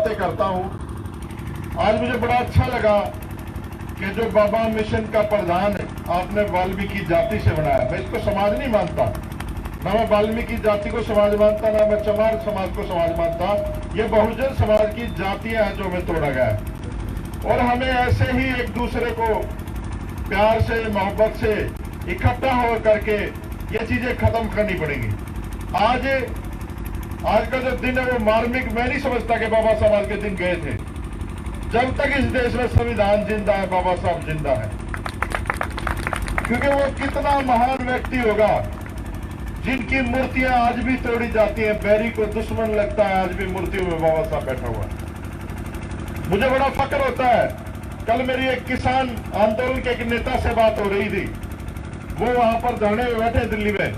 बातें करता हूं। आज मुझे बड़ा अच्छा लगा कि जो बाबा मिशन का प्रधान है आपने वाल्मीकि जाति से बनाया। मैं इसको समाज नहीं मानता, ना मैं वाल्मीकि जाति को समाज मानता, ना मैं चमार समाज को समाज मानता। ये बहुजन समाज की जातियां हैं जो हमें तोड़ा गया है और हमें ऐसे ही एक दूसरे को प्यार से मोहब्बत से इकट्ठा हो करके ये चीजें खत्म करनी पड़ेंगी। आज का जो दिन है वो मार्मिक मैं नहीं समझता कि बाबा साहब आज के दिन गए थे। जब तक इस देश में संविधान जिंदा है बाबा साहब जिंदा है, क्योंकि वो कितना महान व्यक्ति होगा जिनकी मूर्तियां आज भी तोड़ी जाती हैं। बैरी को दुश्मन लगता है, आज भी मूर्तियों में बाबा साहब बैठा हुआ है। मुझे बड़ा फक्र होता है। कल मेरी एक किसान आंदोलन के एक नेता से बात हो रही थी, वो वहां पर धरने में बैठे दिल्ली में।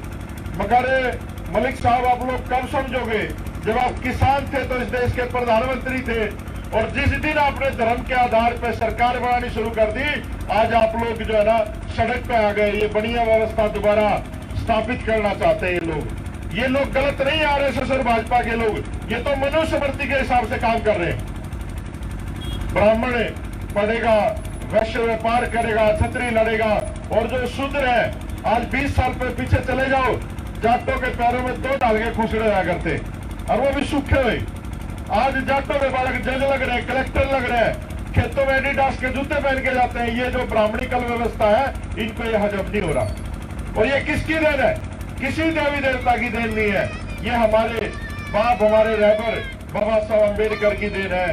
मगर मलिक साहब आप लोग कब समझोगे, जब आप किसान थे तो इस देश के प्रधानमंत्री थे और जिस दिन आपने धर्म के आधार पर सरकार बनानी शुरू कर दी, आज आप लोग जो है ना सड़क पे आ गए। ये बढ़िया व्यवस्था दोबारा स्थापित करना चाहते हैं ये लोग गलत नहीं, आरएसएस और भाजपा के लोग, ये तो मनुस्मृति के हिसाब से काम कर रहे हैं। ब्राह्मण पढ़ेगा, वैश्य व्यापार करेगा, क्षत्रिय लड़ेगा और जो शूद्र है, आज 20 साल पर पीछे चले जाओ, जाटों के पैरों में 2 डाल के खुसड़े रहा करते और वो भी सूखे हुए। आज जाटों के बालक जज लग रहे हैं, कलेक्टर लग रहे हैं, खेतों में एडिडास के जूते पहन के जाते हैं। ये जो ब्राह्मणिकल व्यवस्था है इनको ये हजम नहीं हो रहा। और ये किसकी देन है? किसी देवी देवता की देन नहीं है, ये हमारे बाप, हमारे रहबर बाबा साहब अम्बेडकर की देन है,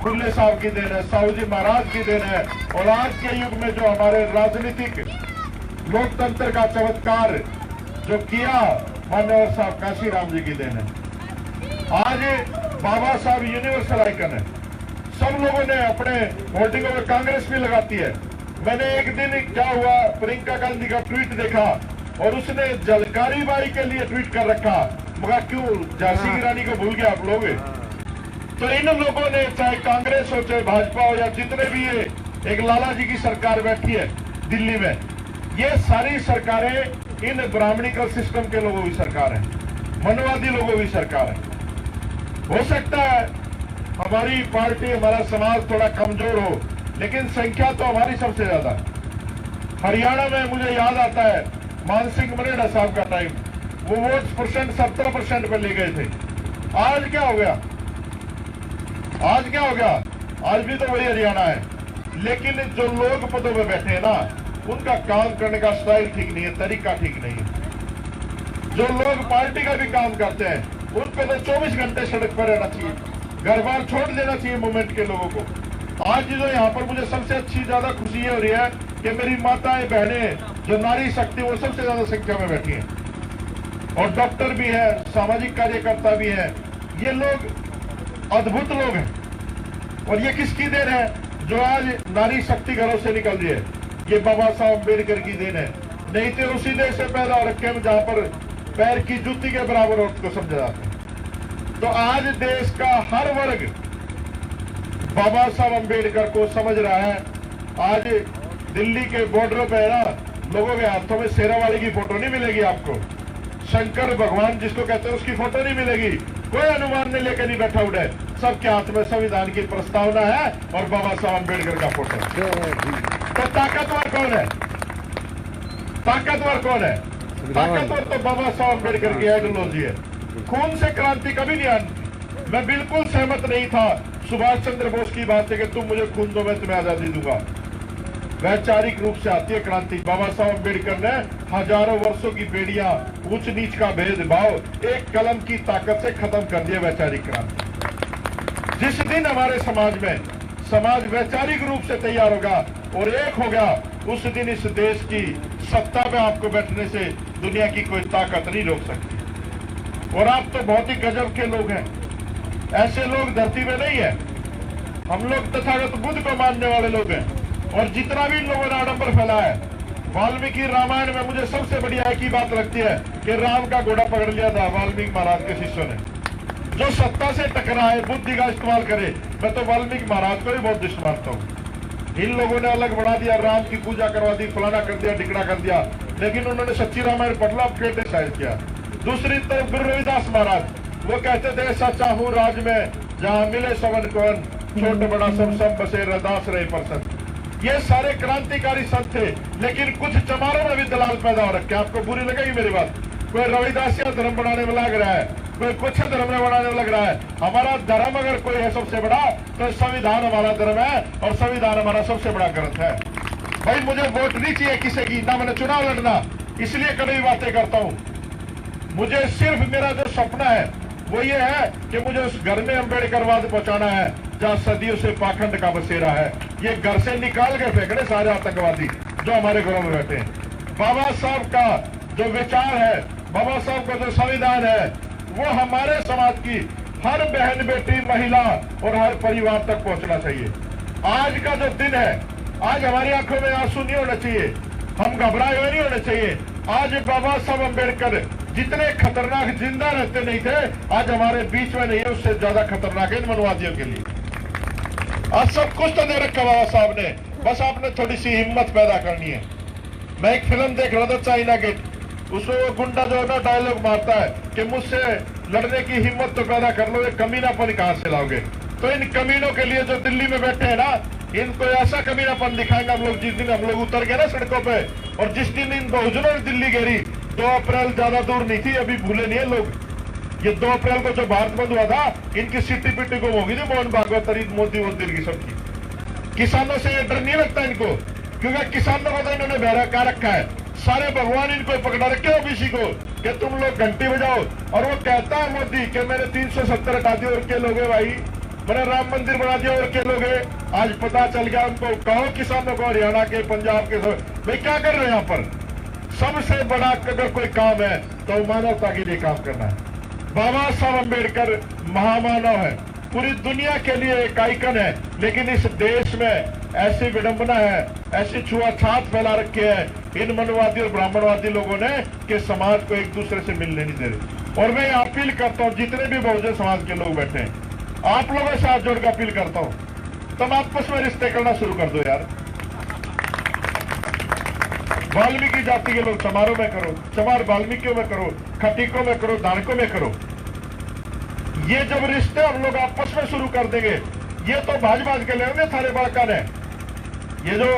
फुल्ले साहब की देन है, साहू जी महाराज की देन है। और आज के युग में जो हमारे राजनीतिक लोकतंत्र का चमत्कार जो किया मान्यवर साहब काशीराम जी की देन है। आज बाबा साहब यूनिवर्सल आइकन है। सब लोगों ने अपने होर्डिंगों में कांग्रेस भी लगाती है। मैंने एक दिन क्या हुआ, प्रियंका गांधी का ट्वीट देखा और उसने जलकारी बाई के लिए ट्वीट कर रखा। मगर क्यों झांसी की रानी को भूल गए आप लोग? तो इन लोगों ने, चाहे कांग्रेस हो चाहे भाजपा हो या जितने भी ये एक लाला जी की सरकार बैठी है दिल्ली में, ये सारी सरकारें इन ब्राह्मणिकल सिस्टम के लोगों की सरकार है, मनवादी लोगों की सरकार है। हो सकता है हमारी पार्टी, हमारा समाज थोड़ा कमजोर हो, लेकिन संख्या तो हमारी सबसे ज्यादा है। हरियाणा में मुझे याद आता है मान सिंह मनेड़ा साहब का टाइम, वो वोट परसेंट 70% पे ले गए थे। आज क्या हो गया? आज क्या हो गया? आज भी तो वही हरियाणा है, लेकिन जो लोग पदों में बैठे हैं ना, उनका काम करने का स्टाइल ठीक नहीं है, तरीका ठीक नहीं है। जो लोग पार्टी का भी काम करते हैं उन पे तो 24 घंटे सड़क पर रहना चाहिए, घर बार छोड़ देना चाहिए मूवमेंट के लोगों को। आज जो यहाँ पर मुझे सबसे अच्छी ज्यादा खुशी ये हो रही है कि मेरी माताएं बहनें जो नारी शक्ति वो सबसे ज्यादा संख्या में बैठी हैं और डॉक्टर भी है, सामाजिक कार्यकर्ता भी है। ये लोग अद्भुत लोग हैं और ये किसकी देन है? जो आज नारी शक्ति घरों से निकल रही है, ये बाबा साहब अम्बेडकर की देन है। नहीं तो उसी देश से पैदा हो रखे हैं जहां पर पैर की जूती के बराबर औरत को समझा जाता है। तो आज देश का हर वर्ग बाबा साहब अम्बेडकर को समझ रहा है। आज दिल्ली के बॉर्डर पे ना लोगों के हाथों में शेरावाली की फोटो नहीं मिलेगी आपको, शंकर भगवान जिसको कहते हैं उसकी फोटो नहीं मिलेगी। कोई अनुमान नहीं लेकर नहीं बैठा उठे, सबके हाथ में संविधान की प्रस्तावना है और बाबा साहब अम्बेडकर का फोटो है। तो ताकतवर कौन है? ताकतवर कौन है? ताकतवर तो बाबा साहब अम्बेडकर की आइडियोलॉजी है। खून से क्रांति कभी नहीं आनी। मैं बिल्कुल सहमत नहीं था सुभाष चंद्र बोस की बात है कि तुम मुझे खून दो मैं तुम्हें आजादी दूंगा। वैचारिक रूप से आती है क्रांति। बाबा साहब अम्बेडकर ने हजारों वर्षों की बेड़ियां, ऊंच नीच का भेदभाव एक कलम की ताकत से खत्म कर दिया वैचारिक क्रांति। जिस दिन हमारे समाज में समाज वैचारिक रूप से तैयार होगा और एक होगा, उस दिन इस देश की सत्ता पे आपको बैठने से दुनिया की कोई ताकत नहीं रोक सकती। और आप तो बहुत ही गजब के लोग हैं, ऐसे लोग धरती में नहीं है। हम लोग तथागत बुद्ध को मानने वाले लोग हैं और जितना भी इन लोगों ने आडंबर फैलाया है, वाल्मीकि रामायण में मुझे सबसे बढ़िया एक ही बात लगती है कि राम का घोड़ा पकड़ लिया था वाल्मीकि महाराज के शिष्यों ने। जो सत्ता से टकराए, बुद्धि का इस्तेमाल करे, मैं तो वाल्मीकि महाराज को भी बहुत दुष्ट मानता हूँ। इन लोगों ने अलग बढ़ा दिया, राम की पूजा करवा दी, फलाना कर दिया, टिकड़ा कर दिया, लेकिन उन्होंने सच्ची रामायण पढ़ला, क्रिटिसाइज किया। दूसरी तरफ गुरु रविदास महाराज, वो कहते थे सच्चा हूँ राज में, जहां मिले सबन कौन, छोटे बड़ा सब सब बसे रदास रहे परसत। ये सारे क्रांतिकारी संत थे, लेकिन कुछ चमारों में भी दलाल पैदा हो रखे। आपको बुरी लगेगी मेरी बात। कोई रविदासिया धर्म बनाने में लग रहा है, कोई कुछ धर्म में बनाने में लग रहा है। हमारा धर्म अगर कोई है सबसे बड़ा, तो संविधान हमारा धर्म है, और संविधान हमारा सबसे बड़ा ग्रंथ है। भाई मुझे वोट नहीं चाहिए किसी की, ना मैंने चुनाव लड़ना, इसलिए कड़ी बातें करता हूं। मुझे सिर्फ मेरा जो सपना है वो ये है कि मुझे उस घर में अम्बेडकरवाद पहुंचाना है जहां सदियों से पाखंड का बसेरा है। ये घर से निकाल के फेंकने सारे आतंकवादी जो हमारे घरों में बैठे हैं। बाबा साहब का जो विचार है, बाबा साहब का जो संविधान है, वो हमारे समाज की हर बहन बेटी, महिला और हर परिवार तक पहुंचना चाहिए। आज का जो दिन है, आज हमारी आंखों में आंसू नहीं होना चाहिए, हम घबराए हुए नहीं होने चाहिए। आज बाबा साहब अम्बेडकर जितने खतरनाक जिंदा रहते नहीं थे, आज हमारे बीच में नहीं है, उससे ज्यादा खतरनाक है इन मनवादियों के लिए। आज सब कुछ तो दे रखा बाबा साहब ने, बस आपने थोड़ी सी हिम्मत पैदा करनी है। मैं एक फिल्म देख रहा था, चाइना गेट, उसमें वो गुंडा जो है ना डायलॉग मारता है कि मुझसे लड़ने की हिम्मत तो पैदा कर लो, ये कमीनापन कहां से लाओगे। तो इन कमीनों के लिए जो दिल्ली में बैठे हैं ना, इनको ऐसा कमीनापन दिखाएंगे हम लोग। जिस दिन हम लोग उतर गए ना सड़कों पे, और जिस दिन इन बहुजनों ने दिल्ली घेरी, 2 अप्रैल ज्यादा दूर नहीं थी, अभी भूले नहीं है लोग। ये 2 अप्रैल को जो भारत बंद हुआ था, इनकी सिट्टी पिट्टी गुम होगी थी मोहन भागवत, मोदी वोदी की सबकी। किसानों से ये डर नहीं लगता इनको, क्योंकि किसानों को तो इन्होंने बहरा कर रखा है। सारे भगवान इनको पकड़ा रखे ओबीसी को कि तुम लोग घंटी बजाओ, और वो कहता है मोदी कि मैंने 370 हटा दिया, और के लोग भाई मैंने राम मंदिर बना दिया, और के लोग आज पता चल गया उनको। कहो किसानों को, हरियाणा के, पंजाब के, भाई क्या कर रहे हैं यहाँ पर। सबसे बड़ा अगर कोई काम है तो मानवता के लिए काम करना है। बाबा साहब अम्बेडकर महामानव है, पूरी दुनिया के लिए एक आइकन है, लेकिन इस देश में ऐसी विडंबना है, ऐसी छुआछात फैला रखी है इन मनवादी और ब्राह्मणवादी लोगों ने कि समाज को एक दूसरे से मिलने नहीं दे रहे। और मैं अपील करता हूं, जितने भी बहुजन समाज के लोग बैठे हैं, आप लोगों के साथ जोड़कर अपील करता हूं, तुम आपस में रिश्ते करना शुरू कर दो यार। वाल्मीकि जाति के लोग चमारों में करो, चमार वाल्मीकियों में करो, खटीकों में करो, धारकों में करो। ये जब रिश्ते हम लोग आपस में शुरू कर देंगे, ये तो भाज के ले होंगे सारे बालकान है। ये जो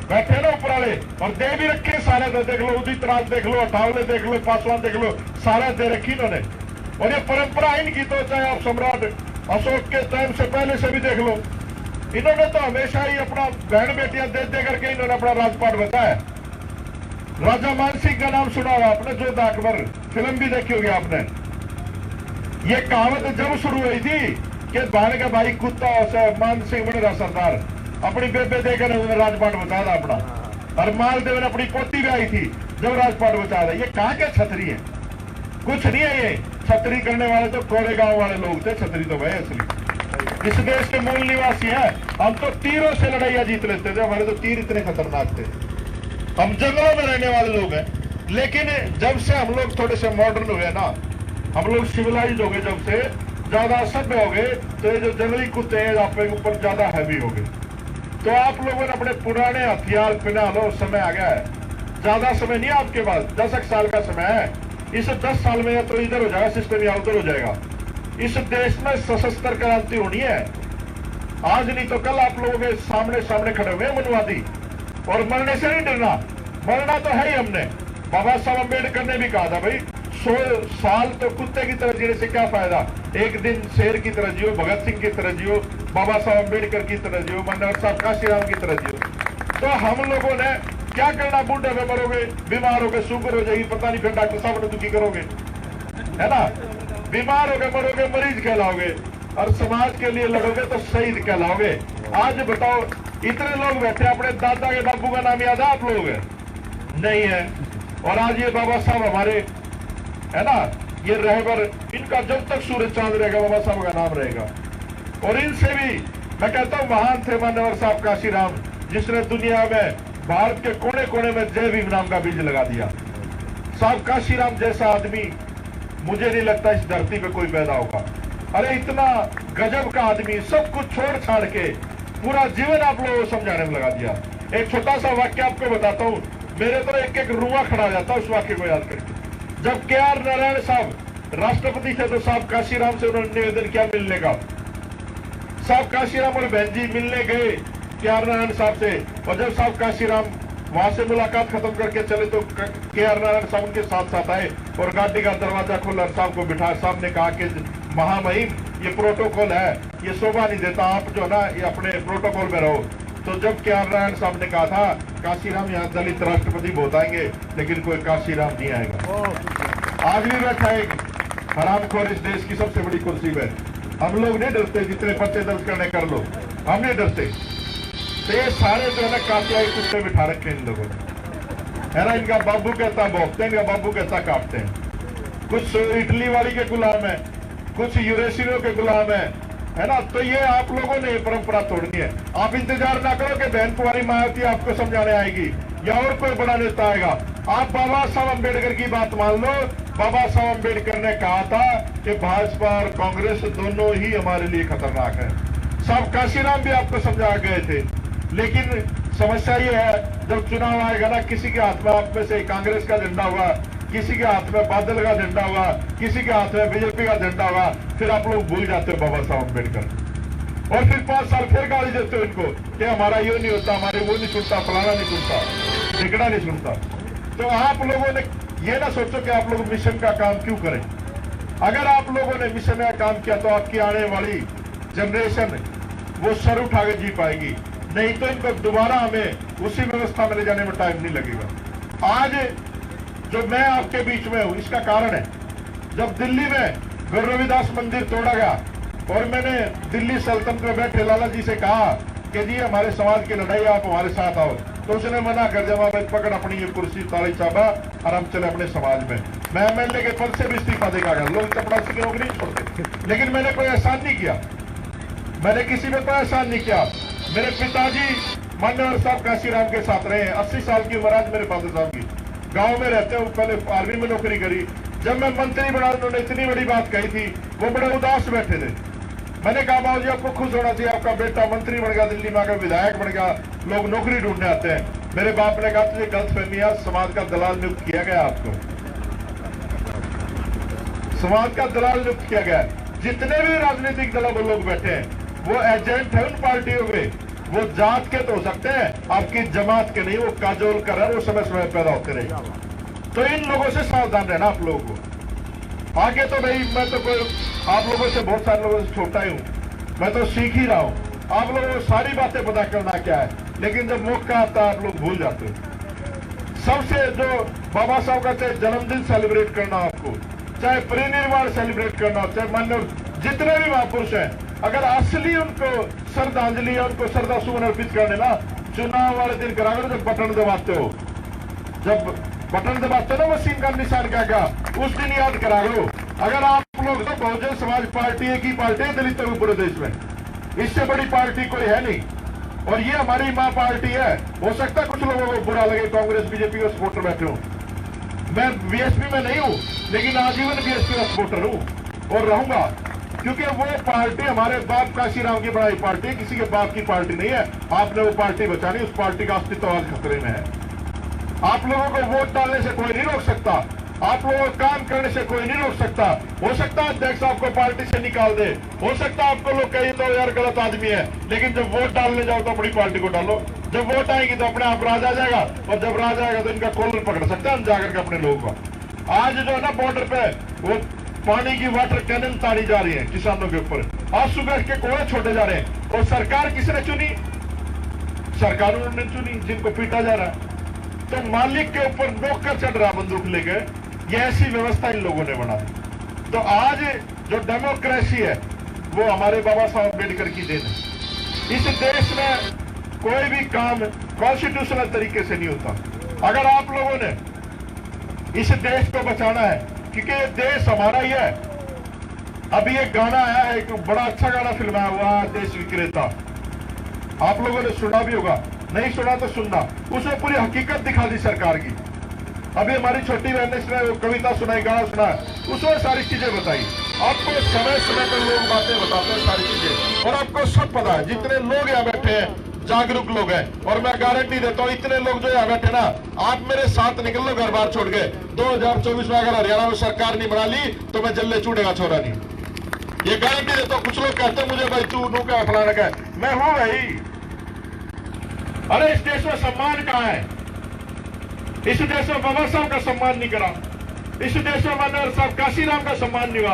बैठे ना ऊपर वाले, और दे भी रखे सारे, तो देख लो उदित राज देख लो, अठावले देख लो, पासवान देख लो, सारे दे रखी इन्होंने। और ये परंपरा इनकी तो चाहे आप सम्राट अशोक के टाइम से पहले से भी देख लो, इन्होंने तो हमेशा ही अपना बहन बेटियां दे दे करके इन्होंने अपना राजपाट बचाया। राजा मान सिंह का नाम सुना होगा आपने, जोधा अकबर फिल्म भी देखी होगी आपने। ये कहावत जब शुरू हुई थी कि भाने का भाई कुत्ता मान सिंह बने रहा सरदार, अपनी बेबे देकर उन्होंने राजपाट बचा था अपना, और मालदेव ने अपनी पोती भी आई थी जब राजपाट बचा था। ये कहाँ के छतरी है, कुछ नहीं है। ये छतरी करने वाले तो कोरे गांव वाले लोग थे, छतरी तो भाई असली इस देश के मूल निवासी हैं। हम तो तीरों से लड़ाइयां जीत लेते थे, हमारे तो तीर इतने खतरनाक थे। हम जंगलों में रहने वाले लोग हैं, लेकिन जब से हम लोग थोड़े से मॉडर्न हुए ना, हम लोग सिविलाइज हो गए, जब से ज्यादा सभ्य हो गए, तो ये जो जंगली कुत्ते हैं आप ऊपर ज्यादा हैवी हो गए। तो आप लोगों ने अपने पुराने हथियार पिना लो, समय आ गया है। ज्यादा समय नहीं आपके पास, 10 साल का समय है। इस 10 साल में या तो इधर हो जाएगा सिस्टम, या उधर हो जाएगा। इस देश में सशस्त्र क्रांति होनी है, आज नहीं तो कल। आप लोगों के सामने सामने खड़े हुए मनवादी, और मरने से नहीं डरना, मरना तो है ही। हमने बाबा साहब अम्बेडकर ने भी कहा था भाई 100 साल तो कुत्ते की तरह जीने से क्या फायदा, एक दिन शेर की तरह जियो, भगत सिंह की तरह जियो, बाबा साहब अम्बेडकर की तरह जियो, मन्नत साहब काशीराम की तरह जियो। तो हम लोगों ने क्या करना, बूढ़े में मरोगे, बीमार हो गए, शुगर हो जाएगी, पता नहीं, फिर डॉक्टर साहब ने दुखी करोगे, है ना। बीमार हो गए, मरोगे, मरीज कहलाओगे, और समाज के लिए लड़ोगे तो शहीद कहलाओगे। आज बताओ, इतने लोग बैठे, अपने दादा के बापू का नाम याद है आप लोग? नहीं है। और आज ये बाबा साहब हमारे, है ना, ये रहबर, इनका जब तक सूरज चांद रहेगा बाबा साहब का नाम रहेगा। और इनसे भी मैं कहता हूं, महान थे मान्यवर साहब काशीराम, जिसने दुनिया में भारत के कोने कोने में जय भीम नाम का बीज लगा दिया। साहब काशीराम जैसा आदमी मुझे नहीं लगता इस धरती पे कोई पैदा होगा। अरे इतना गजब का आदमी, सब कुछ छोड़ छाड़ के पूरा जीवन आप लोगों को समझाने में लगा दिया। एक छोटा सा वाक्य आपको बताता हूँ, मेरे तो एक एक रुआ खड़ा जाता है उस वाक्य को याद करके। जब KR नारायण साहब राष्ट्रपति थे तो साहब काशीराम से उन्होंने निवेदन किया मिलने का, साहब काशीराम और बहन जी मिलने गए के.आर. नारायण साहब से, और जब साहब काशीराम वहां से मुलाकात खत्म करके चले तो के.आर. नारायण साहब उनके साथ साथ आए और गाड़ी का दरवाजा खोला, साहब को बिठाया। साहब ने कहा कि महामहिम ये प्रोटोकॉल है, ये शोभा नहीं देता, आप जो ना ये अपने प्रोटोकॉल में रहो। तो जब के.आर. नारायण साहब ने कहा था काशीराम यहाँ दलित राष्ट्रपति बहुत आएंगे लेकिन कोई काशीराम नहीं आएगा। आज भी बैठा है हरामखोर इस देश की सबसे बड़ी कुर्सी में। हम लोग नहीं डरते, जितने पर्चे दर्ज करने कर लो, हम नहीं डरते। तो ये सारे जो है ना कातियाई कुत्ते बिठा रखे इन लोगों ने, है ना। इनका बाबू कहता भोगते हैं, इनका बाबू कहता काटते हैं। कुछ इटली वाली के गुलाम है, कुछ यूरेशियनों के गुलाम है ना। तो ये आप लोगों ने परंपरा तोड़नी है। आप इंतजार ना करो कि बहन कुमारी मायावती आपको समझाने आएगी या और कोई बड़ा नेता आएगा। आप बाबा साहब अम्बेडकर की बात मान लो। बाबा साहब अम्बेडकर ने कहा था कि भाजपा और कांग्रेस दोनों ही हमारे लिए खतरनाक है। साहब काशीराम भी आपको समझा गए थे, लेकिन समस्या ये है जब चुनाव आएगा ना, किसी के हाथ में आप में से कांग्रेस का झंडा होगा, किसी के हाथ में बादल का झंडा होगा, किसी के हाथ में बीजेपी का झंडा होगा, फिर आप लोग भूल जाते हो बाबा साहब अम्बेडकर और फिर 5 साल फिर गाली देते हो इनको कि हमारा ये नहीं होता, हमारे वो नहीं सुनता, फलाना नहीं सुनता, टिकड़ा नहीं सुनता। तो आप लोगों ने ये ना सोचो कि आप लोग मिशन का काम क्यों करें। अगर आप लोगों ने मिशन का काम किया तो आपकी आने वाली जनरेशन वो सर उठा के जी पाएगी, नहीं तो इनको दोबारा हमें उसी व्यवस्था में ले जाने में टाइम नहीं लगेगा। आज जो मैं आपके बीच में हूं इसका कारण है, जब दिल्ली में गुरु रविदास मंदिर तोड़ा गया और मैंने दिल्ली सल्तनत में बैठे लाला जी से कहा कि जी हमारे समाज की लड़ाई, आप हमारे साथ आओ, तो उसने मना कर दिया, मैं पकड़ अपनी ये कुर्सी ताली चाबा और हम चले अपने समाज में। मैं एमएलए के पद से भी इस्तीफा देगा गया, लोग चपड़ासी की नौकरी नहीं छोड़ते, लेकिन मैंने कोई एहसान नहीं किया, मैंने किसी में कोई एहसान नहीं किया। मेरे पिताजी मान्यवर साहब काशीराम के साथ रहे हैं, 80 साल की उम्र आज मेरे फादर साहब की, गांव में रहते हैं, पहले आर्मी में नौकरी करी। जब मैं मंत्री बना उन्होंने इतनी बड़ी बात कही थी, वो बड़े उदास बैठे थे। मैंने कहा बाबू जी आपको खुश होना चाहिए, आपका बेटा मंत्री बन गया, दिल्ली में आकर विधायक बन गया, लोग नौकरी ढूंढने आते हैं। मेरे बाप ने कहा तुझे गलतफहमी है, समाज का दलाल नियुक्त किया गया, आपको समाज का दलाल नियुक्त किया गया। जितने भी राजनीतिक दलों में लोग बैठे हैं वो एजेंट है उन पार्टियों में, वो जात के तो हो सकते हैं, आपकी जमात के नहीं, वो काजोल कर है, वो समय समय पैदा होते रहे। तो इन लोगों से सावधान रहना आप लोगों को। आगे तो भाई मैं तो कोई आप लोगों से, बहुत सारे लोगों से छोटा ही हूं, मैं तो सीख ही रहा हूं। आप लोगों को सारी बातें पता करना क्या है, लेकिन जब मौका आता है आप लोग भूल जाते हो। सबसे जो बाबा साहब का चाहे जन्मदिन सेलिब्रेट करना, आपको चाहे परिनिर्वाण सेलिब्रेट करना, चाहे मान्य जितने भी महापुरुष हैं, अगर असली उनको श्रद्धांजलि या उनको श्रद्धा सुमन अर्पित करने ना, चुनाव वाले दिन करा करो। जब बटन दबाते हो, जब बटन दबाते हो ना मशीन का निशान क्या उस दिन याद करा करो। अगर आप लोग तो बहुजन समाज पार्टी एक ही पार्टी है दलितों के पूरे देश में, इससे बड़ी पार्टी कोई है नहीं, और ये हमारी मां पार्टी है। हो सकता है कुछ लोगों को बुरा लगे, कांग्रेस बीजेपी का सपोर्टर बैठे हो, मैं बीएसपी में नहीं हूं, लेकिन आजीवन बीएसपी का सपोर्टर हूं और रहूंगा, क्योंकि वो पार्टी हमारे बाप काशीराम की बनाई पार्टी है, किसी के बाप की पार्टी नहीं है। आपने वो पार्टी बचानी, उस पार्टी का अस्तित्व आज खतरे में है। आप लोगों को वोट डालने से कोई नहीं रोक सकता, आप लोगों को काम करने से कोई नहीं रोक सकता। हो सकता है अध्यक्ष आपको पार्टी से निकाल दे, हो सकता है आपको लोग कहें तो यार गलत आदमी है, लेकिन जब वोट डालने जाओ तो अपनी पार्टी को डालो। जब वोट आएगी तो अपने आप राज आ जाएगा, और जब राज आएगा तो इनका कॉलर पकड़ सकते हैं हम जाकर के अपने लोगों का। आज जो है ना बॉर्डर पे वो पानी की वाटर कैनन तारी जा रही है किसानों के ऊपर, आंसू गैस के कोड़े छोड़े जा रहे हैं, और सरकार किसने चुनी? सरकार उन्होंने चुनी, जिनको पीटा जा रहा है। तो मालिक के ऊपर नौकर चढ़ रहा बंदूक लेके, ये ऐसी व्यवस्था इन लोगों ने बना दी। तो आज जो डेमोक्रेसी है वो हमारे बाबा साहब अम्बेडकर की देन है। इस देश में कोई भी काम कॉन्स्टिट्यूशनल तरीके से नहीं होता। अगर आप लोगों ने इस देश को बचाना है, क्योंकि ये देश हमारा ही है। अभी एक गाना आया है, एक बड़ा अच्छा गाना फिल्माया हुआ, देश विक्रेता, आप लोगों ने सुना भी होगा, नहीं सुना तो सुनना। उसमें पूरी हकीकत दिखा दी सरकार की। अभी हमारी छोटी बहन ने कविता सुनाई, गाना सुना, उसमें सारी चीजें बताई। आपको समय समय पर लोग बातें बताते हैं सारी चीजें, और आपको सब पता है। जितने लोग यहाँ बैठे हैं जागरूक लोग हैं, और मैं गारंटी देता हूँ इतने लोग जो यहाँ बैठे ना, आप मेरे साथ निकल लो घर बार छोड़ के। 2024 में अगर हरियाणा में सरकार नहीं बना ली तो मैं जल्ले चूड़ेगा छोरा नहीं। ये गारंटी देता हूं। कुछ लोग कहते हैं मुझे भाई तू नू क्या फलाना का, मैं हूं भाई। अरे इस देश में सम्मान कहां है? इस देश में बाबा साहब का सम्मान नहीं करा, इस देश में मनोहर साहब काशीराम का सम्मान नहीं हुआ।